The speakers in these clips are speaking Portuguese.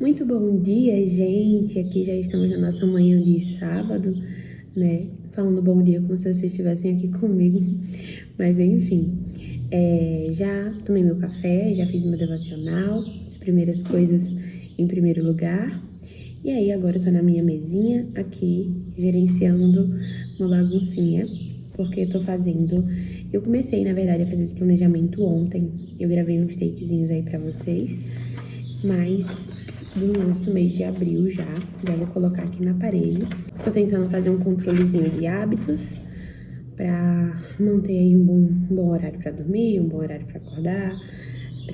Muito bom dia, gente! Aqui já estamos na nossa manhã de sábado, né? Falando bom dia como se vocês estivessem aqui comigo. Mas enfim, já tomei meu café, já fiz meu devocional, as primeiras coisas em primeiro lugar. E aí agora eu tô na minha mesinha aqui, gerenciando uma baguncinha, porque eu comecei, na verdade, a fazer esse planejamento ontem. Eu gravei uns takezinhos aí pra vocês, mas do nosso mês de abril já vou colocar aqui na parede. Tô tentando fazer um controlezinho de hábitos pra manter aí um bom horário pra dormir, um bom horário pra acordar,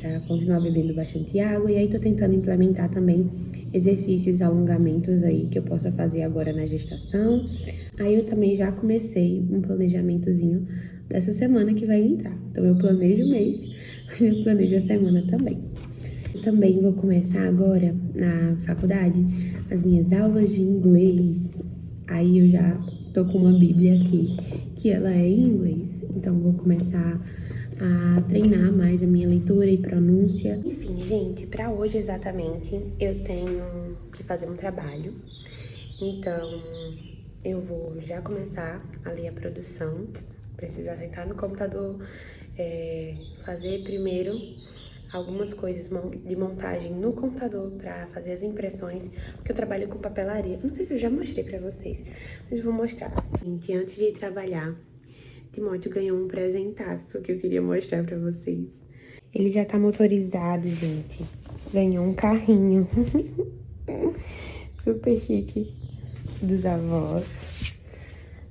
pra continuar bebendo bastante água. E aí tô tentando implementar também exercícios, alongamentos aí que eu possa fazer agora na gestação. Aí eu também já comecei um planejamentozinho dessa semana que vai entrar. Então eu planejo o mês, mas eu planejo a semana também. Eu também vou começar agora na faculdade as minhas aulas de inglês. Aí eu já tô com uma bíblia aqui que ela é em inglês, então vou começar a treinar mais a minha leitura e pronúncia. Enfim, gente, pra hoje exatamente eu tenho que fazer um trabalho, então eu vou já começar a ler a produção, precisar sentar no computador, fazer primeiro algumas coisas de montagem no computador pra fazer as impressões, porque eu trabalho com papelaria. Não sei se eu já mostrei pra vocês, mas vou mostrar. Gente, antes de ir trabalhar, Timóteo ganhou um presentaço que eu queria mostrar pra vocês. Ele já tá motorizado, gente. Ganhou um carrinho. Super chique dos avós.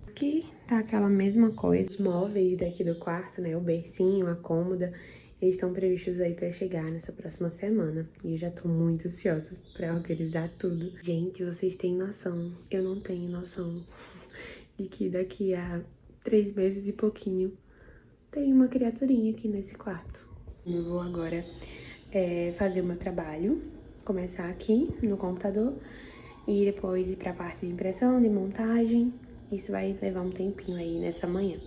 Aqui tá aquela mesma coisa. Os móveis daqui do quarto, né? O bercinho, a cômoda. Eles estão previstos aí pra chegar nessa próxima semana. E eu já tô muito ansiosa pra organizar tudo. Gente, vocês têm noção? Eu não tenho noção de que daqui a 3 meses e pouquinho tem uma criaturinha aqui nesse quarto. Eu vou agora fazer o meu trabalho, começar aqui no computador e depois ir pra parte de impressão, de montagem. Isso vai levar um tempinho aí nessa manhã.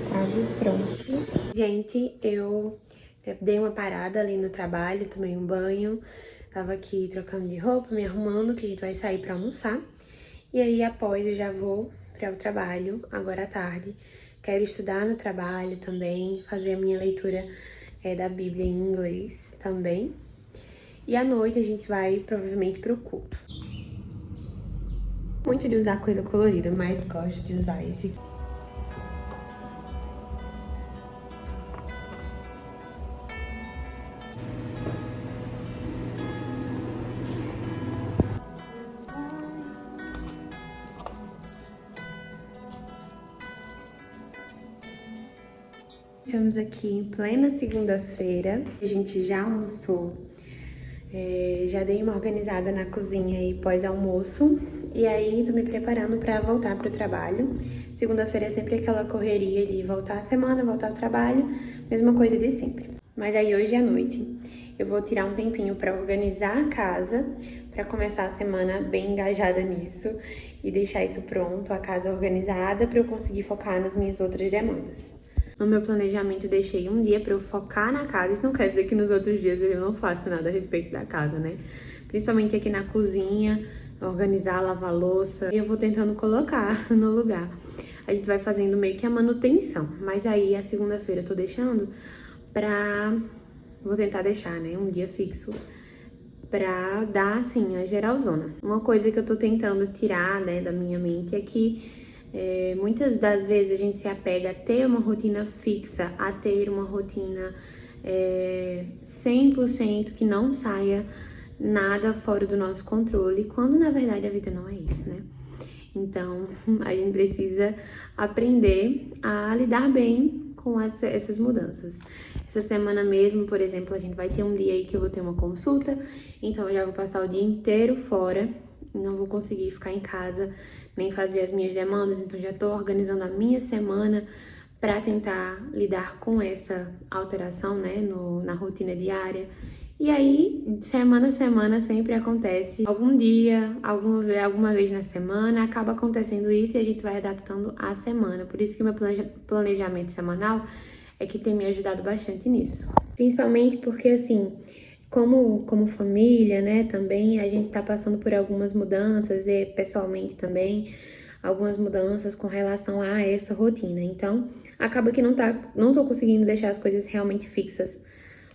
Quase pronto. Gente, eu dei uma parada ali no trabalho, tomei um banho, tava aqui trocando de roupa, me arrumando, que a gente vai sair pra almoçar. E aí, após, eu já vou para o trabalho, agora à tarde. Quero estudar no trabalho também, fazer a minha leitura da Bíblia em inglês também. E à noite a gente vai, provavelmente, pro culto. Muito de usar coisa colorida, mas gosto de usar esse. Estamos aqui em plena segunda-feira, a gente já almoçou, já dei uma organizada na cozinha aí pós-almoço, e aí tô me preparando pra voltar pro trabalho. Segunda-feira é sempre aquela correria de voltar a semana, voltar ao trabalho, mesma coisa de sempre. Mas aí hoje à noite eu vou tirar um tempinho pra organizar a casa, pra começar a semana bem engajada nisso e deixar isso pronto, a casa organizada, pra eu conseguir focar nas minhas outras demandas. No meu planejamento, deixei um dia pra eu focar na casa. Isso não quer dizer que nos outros dias eu não faça nada a respeito da casa, né? Principalmente aqui na cozinha, organizar, lavar louça. E eu vou tentando colocar no lugar. A gente vai fazendo meio que a manutenção. Mas aí, a segunda-feira eu tô deixando pra... Vou tentar deixar, né? Um dia fixo pra dar, assim, a geralzona. Uma coisa que eu tô tentando tirar, né, da minha mente é que Muitas das vezes a gente se apega a ter uma rotina fixa, a ter uma rotina 100% que não saia nada fora do nosso controle, quando na verdade a vida não é isso, né? Então, a gente precisa aprender a lidar bem com essas mudanças. Essa semana mesmo, por exemplo, a gente vai ter um dia aí que eu vou ter uma consulta, então eu já vou passar o dia inteiro fora, não vou conseguir ficar em casa, nem fazer as minhas demandas, então já tô organizando a minha semana para tentar lidar com essa alteração, né, na rotina diária. E aí, semana a semana sempre acontece, algum dia, alguma vez na semana, acaba acontecendo isso e a gente vai adaptando a semana. Por isso que meu planejamento semanal é que tem me ajudado bastante nisso. Principalmente porque, assim, como família, né, também a gente tá passando por algumas mudanças e pessoalmente também, algumas mudanças com relação a essa rotina. Então, acaba que não tô conseguindo deixar as coisas realmente fixas.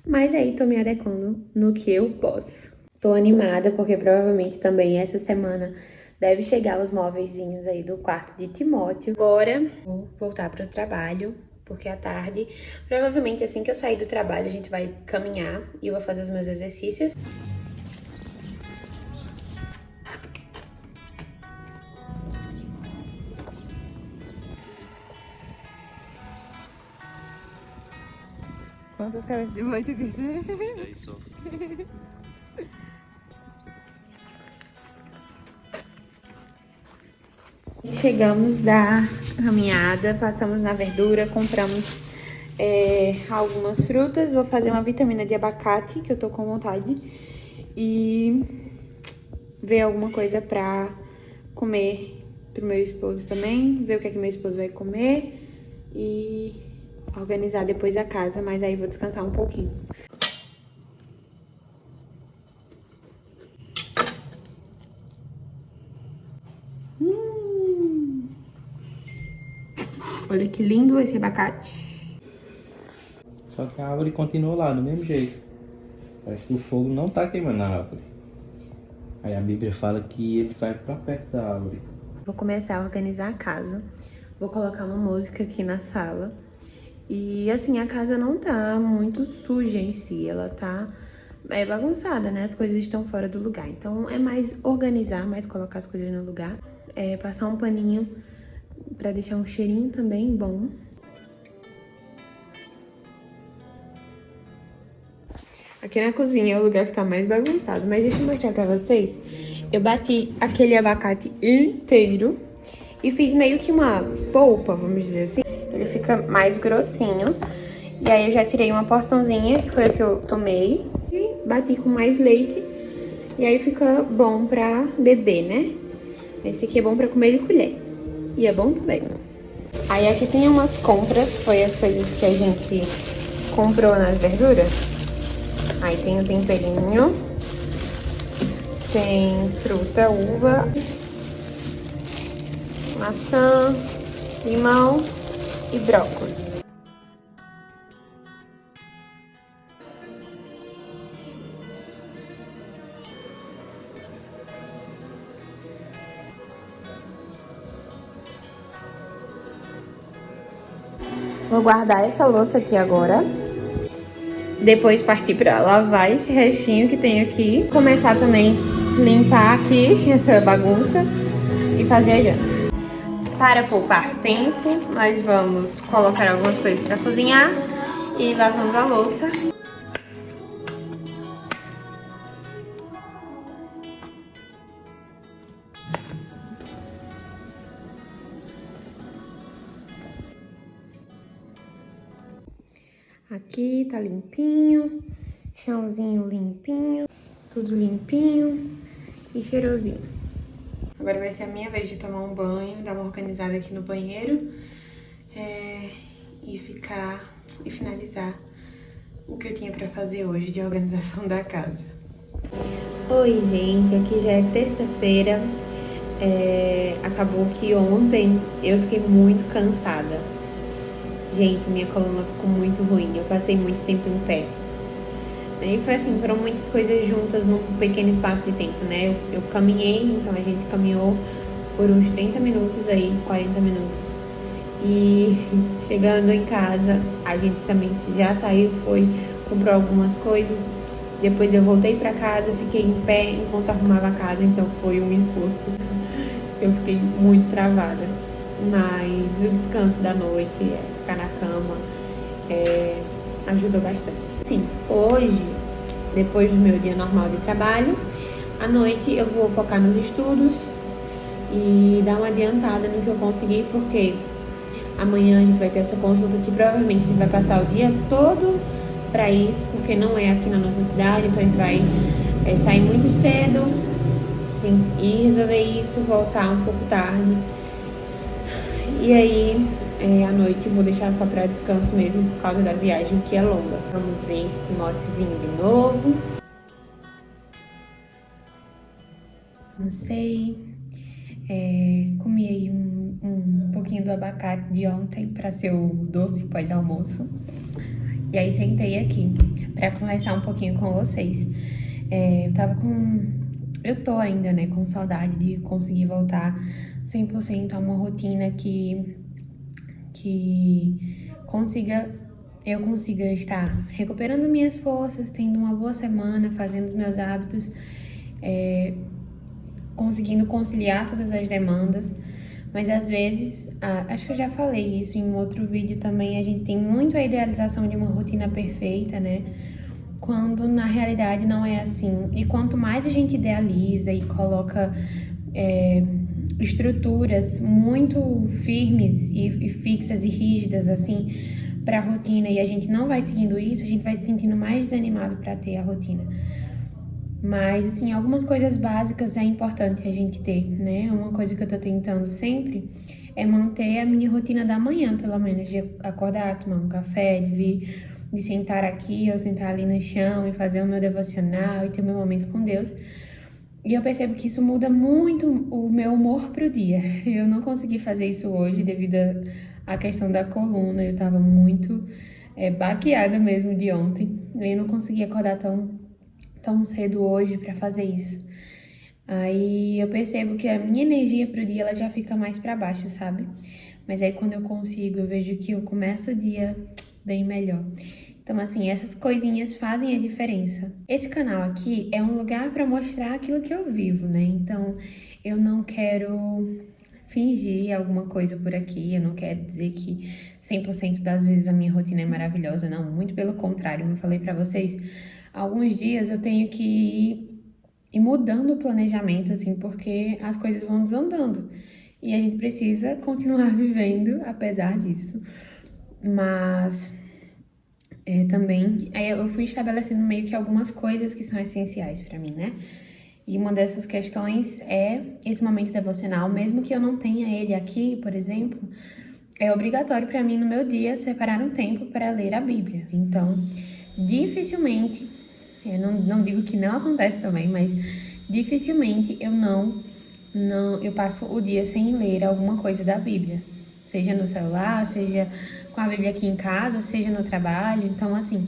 Mas aí tô me adequando no que eu posso. Tô animada porque provavelmente também essa semana deve chegar os móveizinhos aí do quarto de Timóteo. Agora vou voltar pro trabalho, porque à tarde, provavelmente assim que eu sair do trabalho, a gente vai caminhar e eu vou fazer os meus exercícios. Quantas cabeças de boi tu quer? 10 só. Chegamos da caminhada, passamos na verdura, compramos algumas frutas. Vou fazer uma vitamina de abacate, que eu tô com vontade. E ver alguma coisa pra comer pro meu esposo também. Ver o que é que meu esposo vai comer. E organizar depois a casa, mas aí vou descansar um pouquinho. Olha que lindo esse abacate. Só que a árvore continua lá, do mesmo jeito. Parece que o fogo não tá queimando a árvore. Aí a Bíblia fala que ele vai pra perto da árvore. Vou começar a organizar a casa. Vou colocar uma música aqui na sala. E assim, a casa não tá muito suja em si, ela tá bagunçada, né? As coisas estão fora do lugar. Então é mais organizar, mais colocar as coisas no lugar. Passar um paninho pra deixar um cheirinho também bom. Aqui na cozinha é o lugar que tá mais bagunçado, mas deixa eu mostrar pra vocês. Eu bati aquele abacate inteiro e fiz meio que uma polpa, vamos dizer assim. Ele fica mais grossinho. E aí eu já tirei uma porçãozinha, que foi a que eu tomei. E bati com mais leite. E aí fica bom pra beber, né? Esse aqui é bom pra comer de colher. E é bom também. Aí aqui tem umas compras, foi as coisas que a gente comprou nas verduras. Aí tem o temperinho. Tem fruta, uva, maçã, limão e brócolis. Vou guardar essa louça aqui agora. Depois partir para lavar esse restinho que tem aqui. Começar também a limpar aqui essa bagunça e fazer a janta. Para poupar tempo, nós vamos colocar algumas coisas para cozinhar e lavando a louça. Aqui tá limpinho, chãozinho limpinho, tudo limpinho e cheirosinho. Agora vai ser a minha vez de tomar um banho, dar uma organizada aqui no banheiro e finalizar o que eu tinha pra fazer hoje de organização da casa. Oi, gente, aqui já é terça-feira. Acabou que ontem eu fiquei muito cansada. Gente, minha coluna ficou muito ruim, eu passei muito tempo em pé. E foi assim, foram muitas coisas juntas num pequeno espaço de tempo, né? Eu caminhei, então a gente caminhou por uns 30 minutos aí, 40 minutos. E chegando em casa, a gente também já saiu, comprou algumas coisas. Depois eu voltei pra casa, fiquei em pé enquanto arrumava a casa, então foi um esforço. Eu fiquei muito travada. Mas o descanso da noite, ficar na cama, ajudou bastante. Enfim, hoje, depois do meu dia normal de trabalho, à noite eu vou focar nos estudos e dar uma adiantada no que eu conseguir, porque amanhã a gente vai ter essa consulta que provavelmente a gente vai passar o dia todo para isso, porque não é aqui na nossa cidade, então a gente vai sair muito cedo e resolver isso, voltar um pouco tarde. E aí, à noite eu vou deixar só para descanso mesmo, por causa da viagem que é longa. Vamos ver Timóteozinho de novo. Não sei. Comi aí um pouquinho do abacate de ontem para ser o doce pós-almoço. E aí sentei aqui para conversar um pouquinho com vocês. Eu tô ainda, né, com saudade de conseguir voltar 100% a uma rotina que eu consiga estar recuperando minhas forças, tendo uma boa semana, fazendo os meus hábitos, conseguindo conciliar todas as demandas. Mas às vezes, acho que eu já falei isso em um outro vídeo também, a gente tem muito a idealização de uma rotina perfeita, né? Quando na realidade não é assim. E quanto mais a gente idealiza e coloca estruturas muito firmes e fixas e rígidas, assim, para a rotina, e a gente não vai seguindo isso, a gente vai se sentindo mais desanimado para ter a rotina. Mas, assim, algumas coisas básicas é importante a gente ter, né? Uma coisa que eu tô tentando sempre é manter a minha rotina da manhã, pelo menos, de acordar, tomar um café, de sentar aqui ou sentar ali no chão e fazer o meu devocional e ter o meu momento com Deus. E eu percebo que isso muda muito o meu humor pro dia. Eu não consegui fazer isso hoje devido à questão da coluna. Eu tava muito baqueada mesmo de ontem. Eu não consegui acordar tão cedo hoje para fazer isso. Aí eu percebo que a minha energia pro dia ela já fica mais para baixo, sabe? Mas aí quando eu consigo, eu vejo que eu começo o dia bem melhor. Então, assim, essas coisinhas fazem a diferença. Esse canal aqui é um lugar para mostrar aquilo que eu vivo, né? Então, eu não quero fingir alguma coisa por aqui, eu não quero dizer que 100% das vezes a minha rotina é maravilhosa, não. Muito pelo contrário, como eu falei para vocês, alguns dias eu tenho que ir mudando o planejamento, assim, porque as coisas vão desandando. E a gente precisa continuar vivendo, apesar disso. Mas também eu fui estabelecendo meio que algumas coisas que são essenciais para mim, né? E uma dessas questões é esse momento devocional, mesmo que eu não tenha ele aqui, por exemplo, é obrigatório para mim no meu dia separar um tempo para ler a Bíblia. Então, dificilmente, eu não digo que não acontece também, mas dificilmente eu passo o dia sem ler alguma coisa da Bíblia. Seja no celular, seja com a Bíblia aqui em casa, seja no trabalho. Então, assim,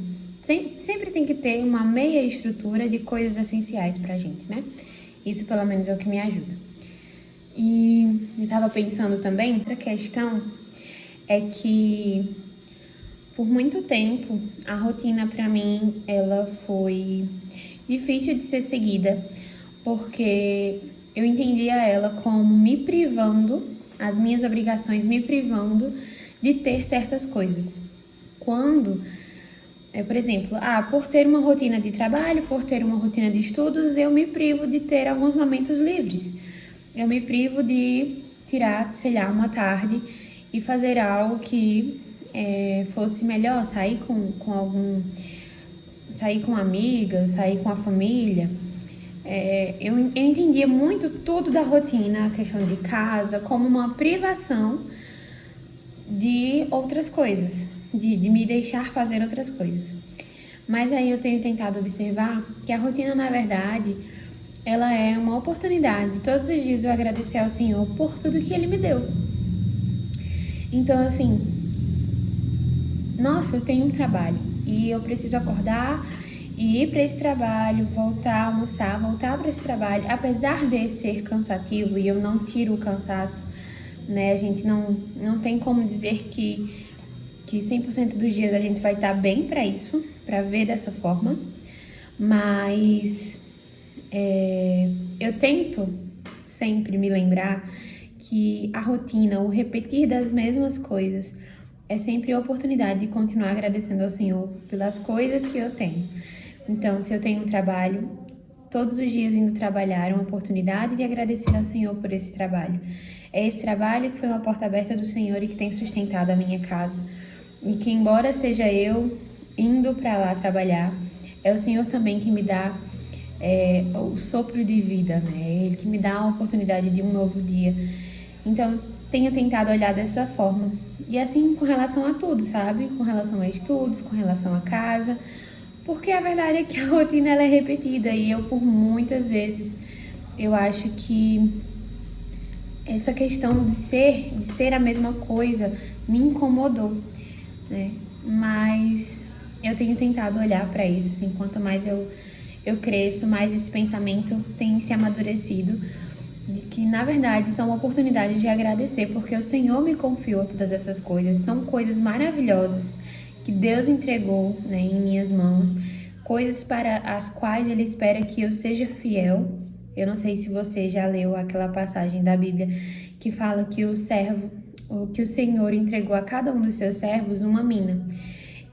sempre tem que ter uma meia estrutura de coisas essenciais pra gente, né? Isso, pelo menos, é o que me ajuda. E eu tava pensando também, outra questão é que, por muito tempo, a rotina pra mim, ela foi difícil de ser seguida, porque eu entendia ela como me privando, as minhas obrigações me privando de ter certas coisas. Quando, por exemplo, por ter uma rotina de trabalho, por ter uma rotina de estudos, eu me privo de ter alguns momentos livres. Eu me privo de tirar, sei lá, uma tarde e fazer algo que fosse melhor, sair com amigas, sair com a família. Eu entendia muito tudo da rotina, a questão de casa, como uma privação de outras coisas, de me deixar fazer outras coisas. Mas aí eu tenho tentado observar que a rotina, na verdade, ela é uma oportunidade. Todos os dias eu agradecer ao Senhor por tudo que Ele me deu. Então, assim, nossa, eu tenho um trabalho e eu preciso acordar e ir para esse trabalho, voltar a almoçar, voltar para esse trabalho, apesar de ser cansativo, e eu não tiro o cansaço, né? A gente não tem como dizer que 100% dos dias a gente vai estar bem para isso, para ver dessa forma, mas eu tento sempre me lembrar que a rotina, o repetir das mesmas coisas, é sempre a oportunidade de continuar agradecendo ao Senhor pelas coisas que eu tenho. Então, se eu tenho um trabalho, todos os dias indo trabalhar é uma oportunidade de agradecer ao Senhor por esse trabalho. É esse trabalho que foi uma porta aberta do Senhor e que tem sustentado a minha casa. E que, embora seja eu indo para lá trabalhar, é o Senhor também que me dá o sopro de vida, né? Ele que me dá a oportunidade de um novo dia. Então, tenho tentado olhar dessa forma. E assim, com relação a tudo, sabe? Com relação a estudos, com relação a casa. Porque a verdade é que a rotina ela é repetida. E eu, por muitas vezes, eu acho que essa questão de ser a mesma coisa me incomodou, né? Mas eu tenho tentado olhar para isso, assim, quanto mais eu cresço, mais esse pensamento tem se amadurecido, de que, na verdade, são oportunidades de agradecer, porque o Senhor me confiou todas essas coisas, são coisas maravilhosas que Deus entregou, né, em minhas mãos, coisas para as quais Ele espera que eu seja fiel. Eu não sei se você já leu aquela passagem da Bíblia que fala que o Senhor entregou a cada um dos seus servos uma mina.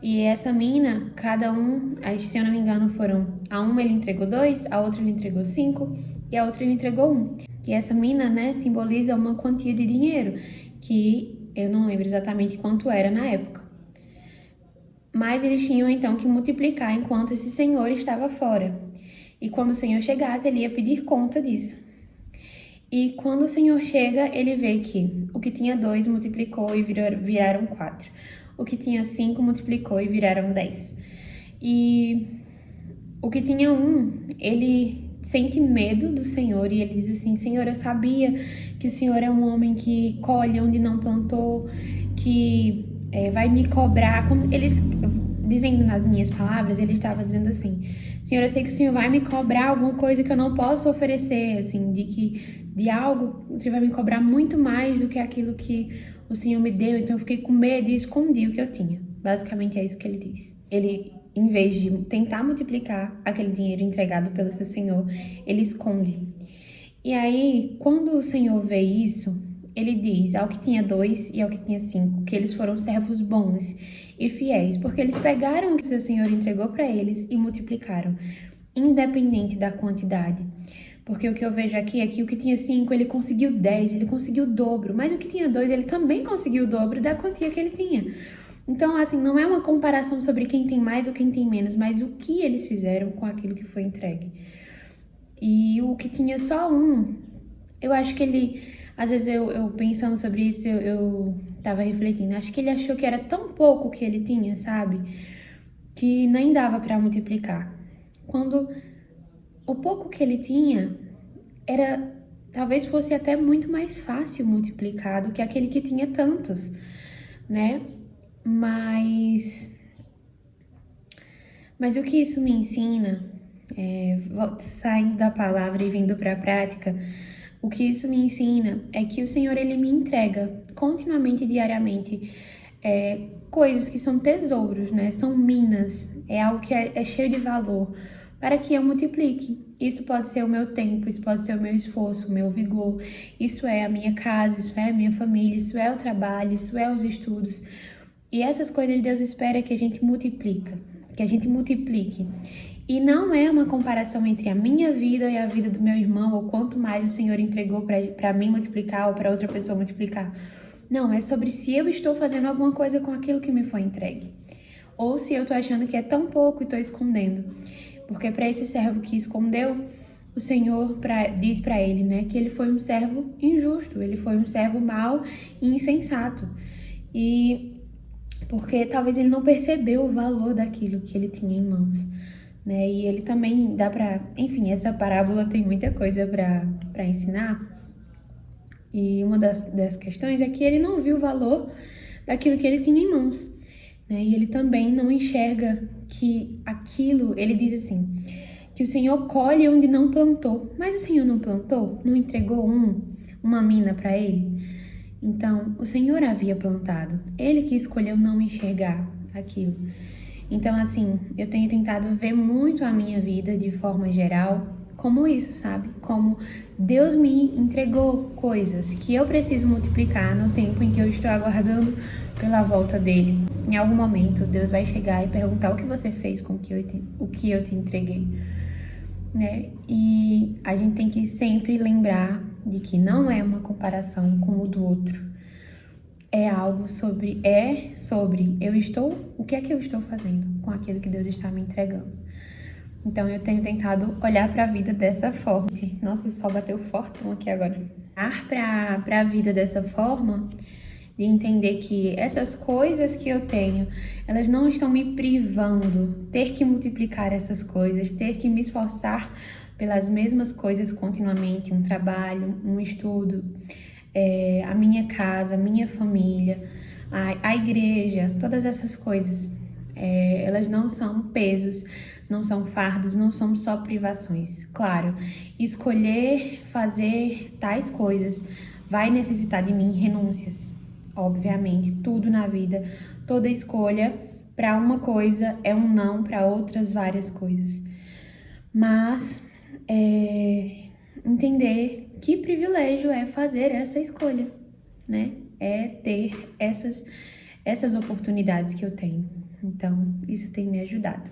E essa mina, cada um, se eu não me engano, a uma ele entregou 2, a outra ele entregou 5 e a outra ele entregou 1. E essa mina, né, simboliza uma quantia de dinheiro, que eu não lembro exatamente quanto era na época. Mas eles tinham então que multiplicar enquanto esse senhor estava fora. E quando o Senhor chegasse, ele ia pedir conta disso. E quando o Senhor chega, ele vê que o que tinha 2 multiplicou e viraram 4. O que tinha 5 multiplicou e viraram 10. E o que tinha 1, ele sente medo do Senhor e ele diz assim: Senhor, eu sabia que o Senhor é um homem que colhe onde não plantou, que vai me cobrar. Como eles, dizendo nas minhas palavras, ele estava dizendo assim: Senhor, eu sei que o Senhor vai me cobrar alguma coisa que eu não posso oferecer, assim, de algo, o Senhor vai me cobrar muito mais do que aquilo que o Senhor me deu, então eu fiquei com medo e escondi o que eu tinha. Basicamente é isso que ele diz. Ele, em vez de tentar multiplicar aquele dinheiro entregado pelo seu Senhor, ele esconde. E aí, quando o Senhor vê isso, ele diz ao que tinha 2 e ao que tinha 5, que eles foram servos bons e fiéis, porque eles pegaram o que seu Senhor entregou para eles e multiplicaram, independente da quantidade. Porque o que eu vejo aqui é que o que tinha 5, ele conseguiu 10, ele conseguiu o dobro. Mas o que tinha 2, ele também conseguiu o dobro da quantia que ele tinha. Então, assim, não é uma comparação sobre quem tem mais ou quem tem menos, mas o que eles fizeram com aquilo que foi entregue. E o que tinha só 1, eu acho que ele... Às vezes eu pensando sobre isso, eu tava refletindo. Acho que ele achou que era tão pouco que ele tinha, sabe? Que nem dava pra multiplicar. Quando... o pouco que ele tinha talvez fosse até muito mais fácil multiplicar do que aquele que tinha tantos, né? Mas o que isso me ensina, saindo da palavra e vindo para a prática, o que isso me ensina é que o Senhor, ele me entrega continuamente, diariamente, coisas que são tesouros, né? São minas, é algo que é cheio de valor, para que eu multiplique. Isso pode ser o meu tempo, isso pode ser o meu esforço, o meu vigor, isso é a minha casa, isso é a minha família, isso é o trabalho, isso é os estudos. E essas coisas Deus espera que a gente multiplique. E não é uma comparação entre a minha vida e a vida do meu irmão, ou quanto mais o Senhor entregou para mim multiplicar ou para outra pessoa multiplicar. Não, é sobre se eu estou fazendo alguma coisa com aquilo que me foi entregue. Ou se eu estou achando que é tão pouco e estou escondendo. Porque para esse servo que escondeu, o Senhor diz para ele, né, que ele foi um servo injusto, ele foi um servo mau e insensato. E porque talvez ele não percebeu o valor daquilo que ele tinha em mãos, né? E ele também dá para... Enfim, essa parábola tem muita coisa para ensinar. E uma das questões é que ele não viu o valor daquilo que ele tinha em mãos. né? E ele também não enxerga que aquilo, ele diz assim, que o Senhor colhe onde não plantou. Mas o Senhor não plantou? Não entregou uma mina para ele? Então, o Senhor havia plantado. Ele que escolheu não enxergar aquilo. Então, assim, eu tenho tentado ver muito a minha vida de forma geral como isso, sabe? Como Deus me entregou coisas que eu preciso multiplicar no tempo em que eu estou aguardando pela volta dele. Em algum momento, Deus vai chegar e perguntar o que você fez com o que eu te entreguei, né? E a gente tem que sempre lembrar de que não é uma comparação com o do outro. É algo sobre o que é que eu estou fazendo com aquilo que Deus está me entregando. Então eu tenho tentado olhar para a vida dessa forma. Nossa, o sol bateu fortão aqui agora. Olhar para a vida dessa forma, de entender que essas coisas que eu tenho, elas não estão me privando, ter que multiplicar essas coisas, ter que me esforçar pelas mesmas coisas continuamente, um trabalho, um estudo, a minha casa, a minha família, a igreja, todas essas coisas, elas não são pesos, não são fardos, não são só privações. Claro, escolher fazer tais coisas vai necessitar de mim renúncias. Obviamente, tudo na vida, toda escolha para uma coisa é um não para outras várias coisas. Mas entender que privilégio é fazer essa escolha, né? É ter essas oportunidades que eu tenho. Então, isso tem me ajudado.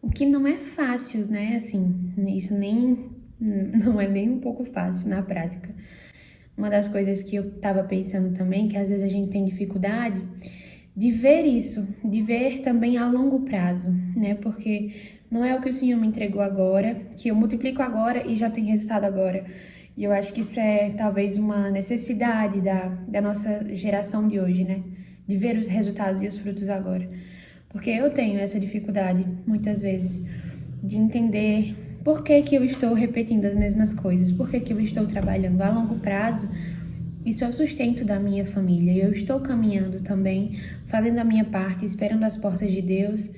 O que não é fácil, né? Assim, isso não é nem um pouco fácil na prática. Uma das coisas que eu tava pensando também, que às vezes a gente tem dificuldade de ver isso, de ver também a longo prazo, né? Porque não é o que o Senhor me entregou agora, que eu multiplico agora e já tem resultado agora. E eu acho que isso é talvez uma necessidade da nossa geração de hoje, né? De ver os resultados e os frutos agora. Porque eu tenho essa dificuldade, muitas vezes, de entender por que eu estou repetindo as mesmas coisas, por que eu estou trabalhando a longo prazo. Isso é o sustento da minha família. Eu estou caminhando também, fazendo a minha parte, esperando as portas de Deus,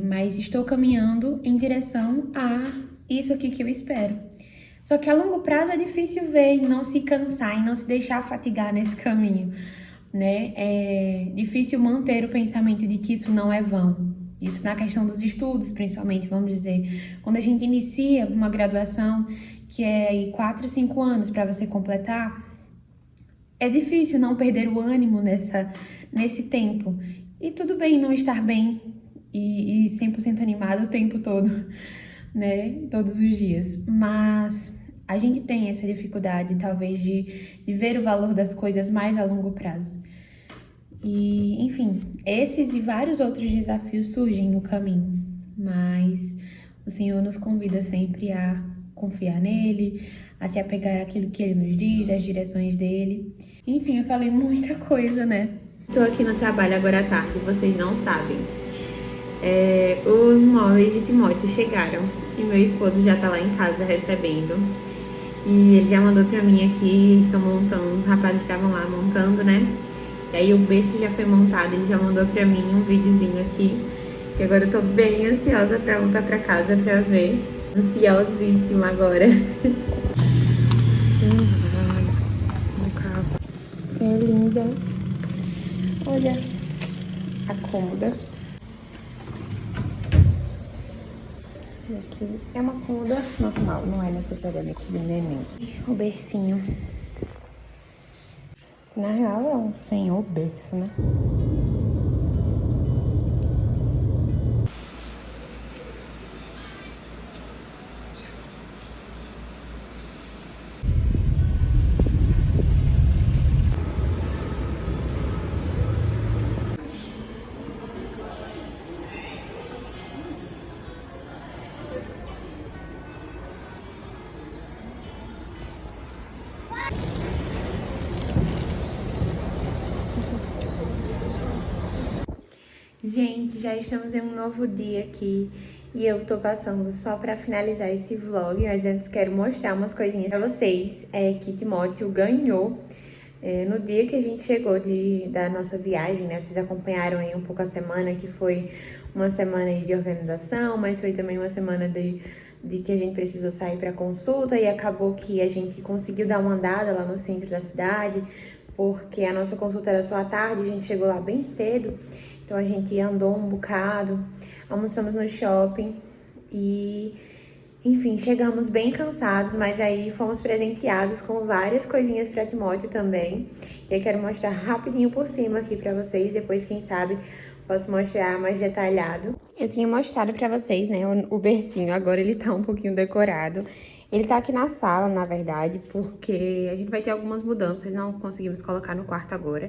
mas estou caminhando em direção a isso aqui que eu espero. Só que a longo prazo é difícil ver e não se cansar e não se deixar fatigar nesse caminho, né? É difícil manter o pensamento de que isso não é vão. Isso na questão dos estudos, principalmente, vamos dizer. Quando a gente inicia uma graduação, que é aí 4, 5 anos para você completar, é difícil não perder o ânimo nesse tempo. E tudo bem não estar bem e 100% animado o tempo todo, né? Todos os dias. Mas a gente tem essa dificuldade, talvez, de ver o valor das coisas mais a longo prazo. E, enfim, esses e vários outros desafios surgem no caminho, mas o Senhor nos convida sempre a confiar nele, a se apegar àquilo que ele nos diz, às direções dele. Enfim, eu falei muita coisa, né? Tô aqui no trabalho agora à tarde, vocês não sabem. Os móveis de Timóteo chegaram e meu esposo já tá lá em casa recebendo. E ele já mandou pra mim aqui, estão montando, os rapazes estavam lá montando, né? E aí o berço já foi montado, ele já mandou pra mim um videozinho aqui. E agora eu tô bem ansiosa pra voltar pra casa pra ver. Ansiosíssima agora. No carro. É linda. Olha a cômoda. E aqui é uma cômoda normal, não é necessariamente de neném. O bercinho. Na real é um senhor berço, né? Gente, já estamos em um novo dia aqui e eu tô passando só pra finalizar esse vlog, mas antes quero mostrar umas coisinhas pra vocês. Que Timóteo ganhou No dia que a gente chegou da nossa viagem, né? Vocês acompanharam aí um pouco a semana, que foi uma semana aí de organização, mas foi também uma semana de que a gente precisou sair para consulta e acabou que a gente conseguiu dar uma andada lá no centro da cidade, porque a nossa consulta era só à tarde, a gente chegou lá bem cedo, então a gente andou um bocado, almoçamos no shopping e, enfim, chegamos bem cansados, mas aí fomos presenteados com várias coisinhas para Timóteo também. Eu quero mostrar rapidinho por cima aqui para vocês, depois quem sabe posso mostrar mais detalhado. Eu tinha mostrado pra vocês, né, o bercinho, agora ele tá um pouquinho decorado. Ele tá aqui na sala, na verdade, porque a gente vai ter algumas mudanças, não conseguimos colocar no quarto agora.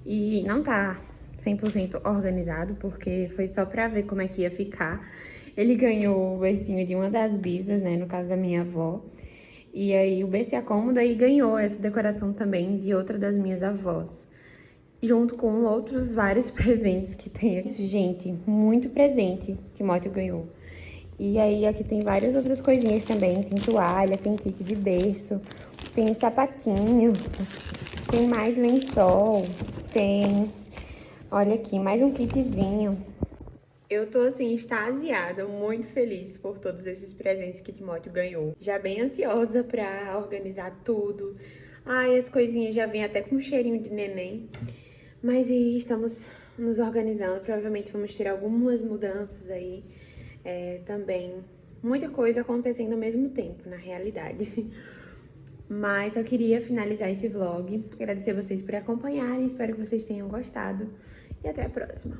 E não tá 100% organizado, porque foi só pra ver como é que ia ficar. Ele ganhou o bercinho de uma das bisas, né, no caso da minha avó. E aí o berço e a cômoda e ganhou essa decoração também de outra das minhas avós, junto com outros vários presentes que tem aqui. Gente, muito presente que Timóteo ganhou. E aí aqui tem várias outras coisinhas também, tem toalha, tem kit de berço, tem sapatinho, tem mais lençol, tem, olha aqui, mais um kitzinho. Eu tô assim, extasiada, muito feliz por todos esses presentes que Timóteo ganhou. Já bem ansiosa pra organizar tudo. Ai, as coisinhas já vêm até com um cheirinho de neném. Mas aí estamos nos organizando, provavelmente vamos ter algumas mudanças aí também. Muita coisa acontecendo ao mesmo tempo, na realidade. Mas eu queria finalizar esse vlog, agradecer vocês por acompanharem, espero que vocês tenham gostado e até a próxima.